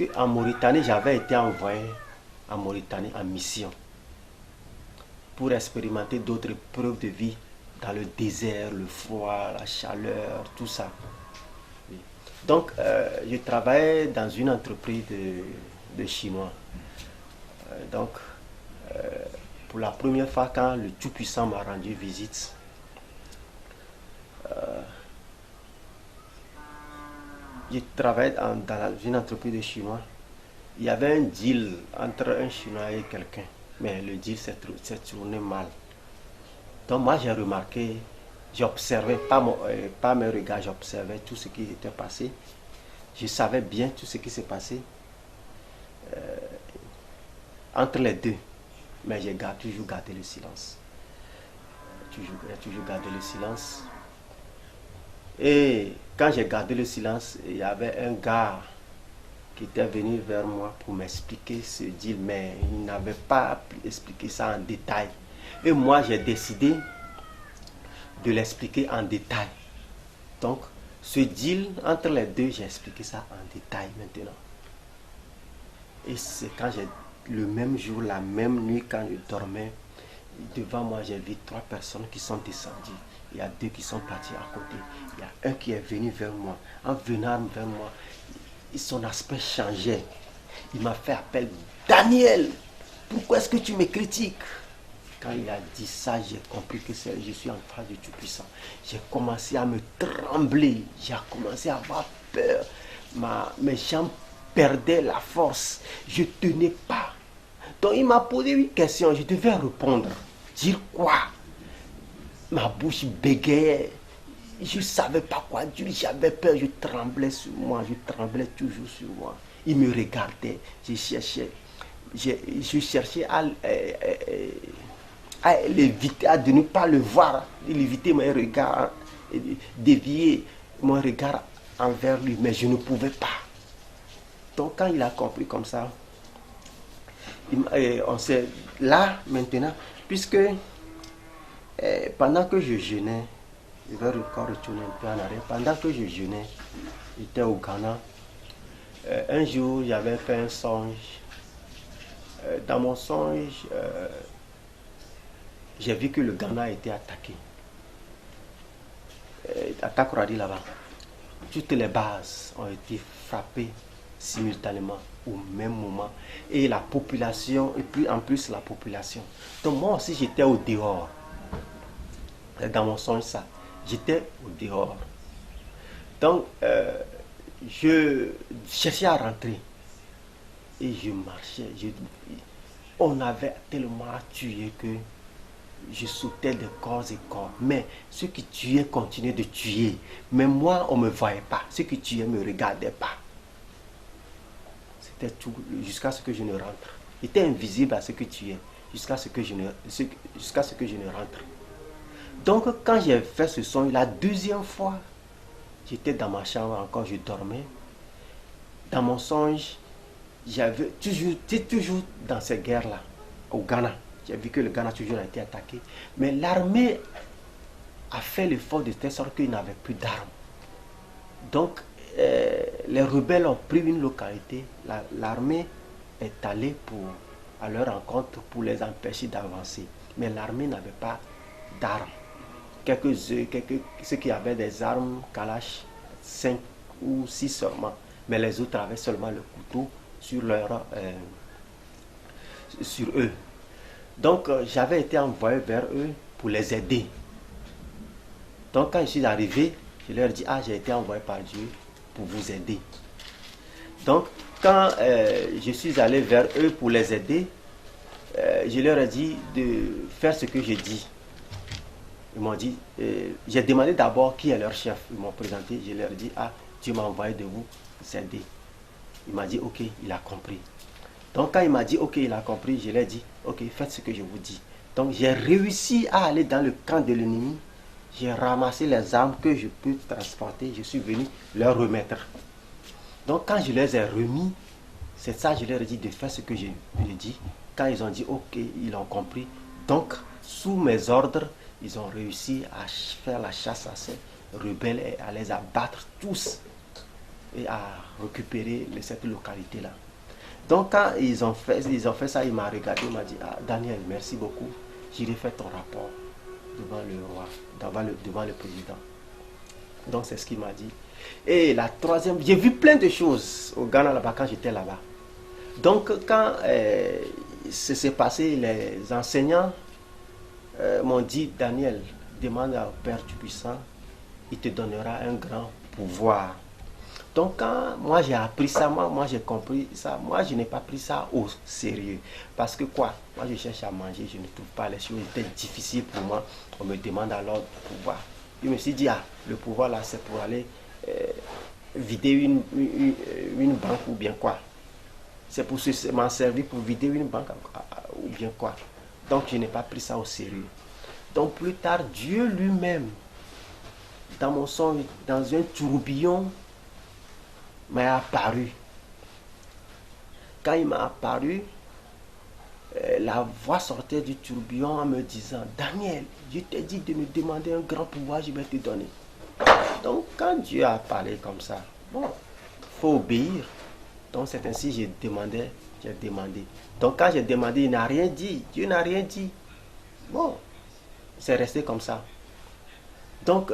qu'en Mauritanie, j'avais été envoyé en Mauritanie en mission pour expérimenter d'autres épreuves de vie dans le désert, le froid, la chaleur, tout ça. Oui. Donc, je travaillais dans une entreprise de Chinois. Donc, pour la première fois, quand le Tout-Puissant m'a rendu visite, je travaillais dans une entreprise de Chinois. Il y avait un deal entre un Chinois et quelqu'un, mais le deal s'est tourné mal. Donc moi j'ai remarqué, j'observais, pas mes regards, j'observais tout ce qui était passé. Je savais bien tout ce qui s'est passé entre les deux, mais j'ai toujours gardé le silence. J'ai toujours gardé le silence. Et quand j'ai gardé le silence, il y avait un gars qui était venu vers moi pour m'expliquer ce deal, mais il n'avait pas expliqué ça en détail. Et moi, j'ai décidé de l'expliquer en détail. Donc, ce deal entre les deux, j'ai expliqué ça en détail maintenant. Et c'est quand le même jour, la même nuit, quand je dormais, devant moi, j'ai vu 3 personnes qui sont descendues. Il y a 2 qui sont partis à côté. Il y a un qui est venu vers moi. En venant vers moi, son aspect changeait. Il m'a fait appel. Daniel, pourquoi est-ce que tu me critiques? Quand il a dit ça, j'ai compris que je suis en face du Tout-Puissant. J'ai commencé à me trembler. J'ai commencé à avoir peur. Mes jambes perdaient la force. Je ne tenais pas. Donc il m'a posé une question. Je devais répondre. Dire quoi? Ma bouche bégayait. Je ne savais pas quoi dire. J'avais peur. Je tremblais sur moi. Je tremblais toujours sur moi. Il me regardait. Je cherchais à l'éviter, à ne pas le voir, d'éviter mon regard, dévier mon regard envers lui, mais je ne pouvais pas. Donc quand il a compris comme ça, on s'est là maintenant, puisque pendant que je jeûnais, je vais encore retourner un peu en arrière, pendant que je jeûnais, j'étais au Ghana. Un jour, j'avais fait un songe. Dans mon songe, j'ai vu que le Ghana a été attaqué. À Takoradi là-bas, toutes les bases ont été frappées simultanément au même moment. Et la population, et puis en plus la population. Donc moi aussi j'étais au dehors. Dans mon songe ça, j'étais au dehors. Donc je cherchais à rentrer. Et je marchais. On avait tellement tué que je sautais de corps et corps. Mais ceux qui tuaient continuaient de tuer. Mais moi, on ne me voyait pas. Ceux qui tuaient ne me regardaient pas. C'était tout jusqu'à ce que je ne rentre. J'étais invisible à ceux qui tuaient jusqu'à ce que je ne rentre. Donc, quand j'ai fait ce son, la deuxième fois, j'étais dans ma chambre encore, je dormais. Dans mon songe, j'étais toujours dans ces guerres-là, au Ghana. J'ai vu que le Ghana toujours a été attaqué. Mais l'armée a fait l'effort de telle sorte qu'il n'avait plus d'armes. Donc, les rebelles ont pris une localité. L'armée est allée à leur rencontre pour les empêcher d'avancer. Mais l'armée n'avait pas d'armes. Ceux qui avaient des armes, Kalash, 5 ou 6 seulement. Mais les autres avaient seulement le couteau sur eux. Donc j'avais été envoyé vers eux pour les aider. Donc quand je suis arrivé, je leur ai dit, j'ai été envoyé par Dieu pour vous aider. Donc quand je suis allé vers eux pour les aider, je leur ai dit de faire ce que j'ai dit. Ils m'ont dit, j'ai demandé d'abord qui est leur chef. Ils m'ont présenté, je leur ai dit, Dieu m'a envoyé de vous aider. Il m'a dit, ok, il a compris. Donc quand il m'a dit, ok, il a compris, je lui ai dit, ok, faites ce que je vous dis. Donc j'ai réussi à aller dans le camp de l'ennemi. J'ai ramassé les armes que je peux transporter. Je suis venu leur remettre. Donc quand je les ai remis, c'est ça, je leur ai dit de faire ce que je dis. Quand ils ont dit, ok, ils ont compris. Donc sous mes ordres, ils ont réussi à faire la chasse à ces rebelles et à les abattre tous. et à récupérer cette localité-là. Donc quand ils ont fait ça, il m'a regardé, il m'a dit, ah, Daniel, merci beaucoup, j'irai faire ton rapport devant le roi, devant le président. Donc c'est ce qu'il m'a dit. Et la troisième, j'ai vu plein de choses au Ghana là-bas quand j'étais là-bas. Donc quand s'est passé, les enseignants m'ont dit, Daniel, demande au Père Tout-Puissant, il te donnera un grand pouvoir. Donc quand moi j'ai appris ça, moi j'ai compris ça, moi je n'ai pas pris ça au sérieux. Parce que quoi, moi je cherche à manger, je ne trouve pas les choses étaient difficiles pour moi. On me demande alors le pouvoir. Je me suis dit, ah, le pouvoir là c'est pour aller vider une banque ou bien quoi. C'est pour m'en servir pour vider une banque ou bien quoi. Donc je n'ai pas pris ça au sérieux. Donc plus tard, Dieu lui-même, dans mon son, dans un tourbillon, m'a apparu. Quand il m'a apparu, la voix sortait du tourbillon en me disant, Daniel, je t'ai dit de me demander un grand pouvoir, je vais te donner. Donc quand Dieu a parlé comme ça, bon, il faut obéir. Donc c'est ainsi que j'ai demandé. Donc quand j'ai demandé, il n'a rien dit. Dieu n'a rien dit. Bon, c'est resté comme ça. Donc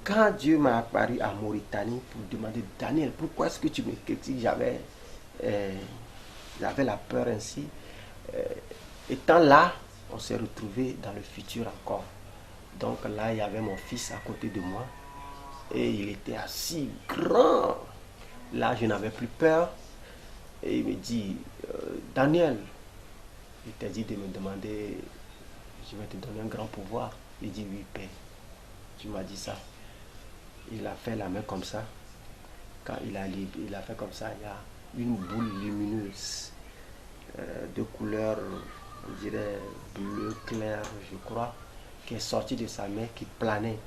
quand Dieu m'a apparu à Mauritanie pour demander, Daniel, pourquoi est-ce que tu me critiques? J'avais la peur ainsi. Étant là, on s'est retrouvé dans le futur encore. Donc là, il y avait mon fils à côté de moi. Et il était assis grand. Là, je n'avais plus peur. Et il me dit, Daniel, il t'a dit de me demander, je vais te donner un grand pouvoir. Il dit, oui, Père. Tu m'as dit ça. Il a fait la main comme ça. Quand il a fait comme ça, il y a une boule lumineuse de couleur, on dirait bleu clair, je crois, qui est sortie de sa main, qui planait.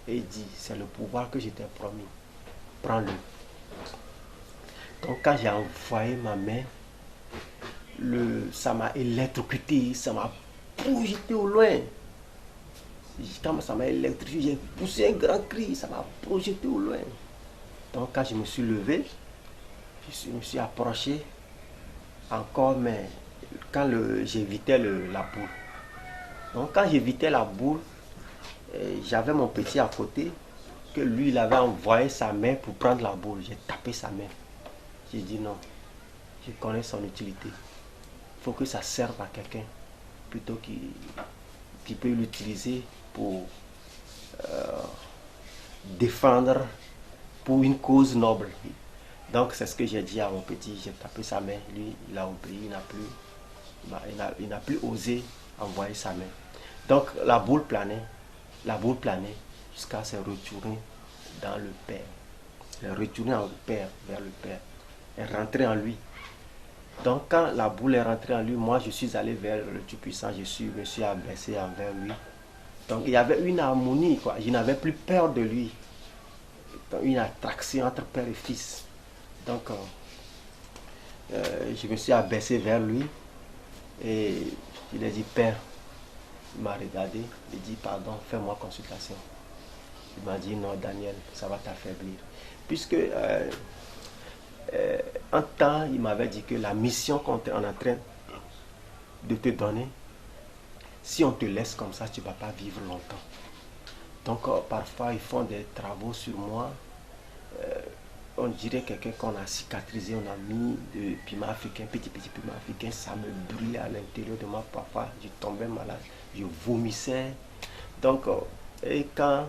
Et il dit, c'est le pouvoir que je t'ai promis. Prends-le. Donc quand j'ai envoyé ma main, ça m'a électrocuté, ça m'a projeté au loin. Quand ça m'a électrifié, j'ai poussé un grand cri, ça m'a projeté au loin. Donc quand je me suis levé, je me suis approché encore, mais quand j'évitais la boule. Donc quand j'évitais la boule, j'avais mon petit à côté, que lui, il avait envoyé sa main pour prendre la boule. J'ai tapé sa main. J'ai dit non, je connais son utilité. Il faut que ça serve à quelqu'un, plutôt qu'il peut l'utiliser pour défendre pour une cause noble. Donc c'est ce que j'ai dit à mon petit. J'ai tapé sa main, lui il a obéi, il n'a plus osé envoyer sa main. Donc la boule planait jusqu'à se retourner dans le Père. Elle est retournée vers le Père. Elle est rentrée en lui. Donc quand la boule est rentrée en lui, moi je suis allé vers le Tout-Puissant, je me suis abaissé envers lui. Donc il y avait une harmonie, quoi. Je n'avais plus peur de lui. Donc, une attraction entre père et fils. Donc je me suis abaissé vers lui et il a dit, Père. Il m'a regardé, il dit, pardon, fais-moi consultation. Il m'a dit, non, Daniel, ça va t'affaiblir. Puisque un temps, il m'avait dit que la mission qu'on est en train de te donner, si on te laisse comme ça, tu ne vas pas vivre longtemps. Donc parfois, ils font des travaux sur moi. On dirait quelqu'un qu'on a cicatrisé, on a mis de piment africain, petit piment africain, ça me brûlait à l'intérieur de moi. Parfois, je tombais malade, je vomissais. Donc, et quand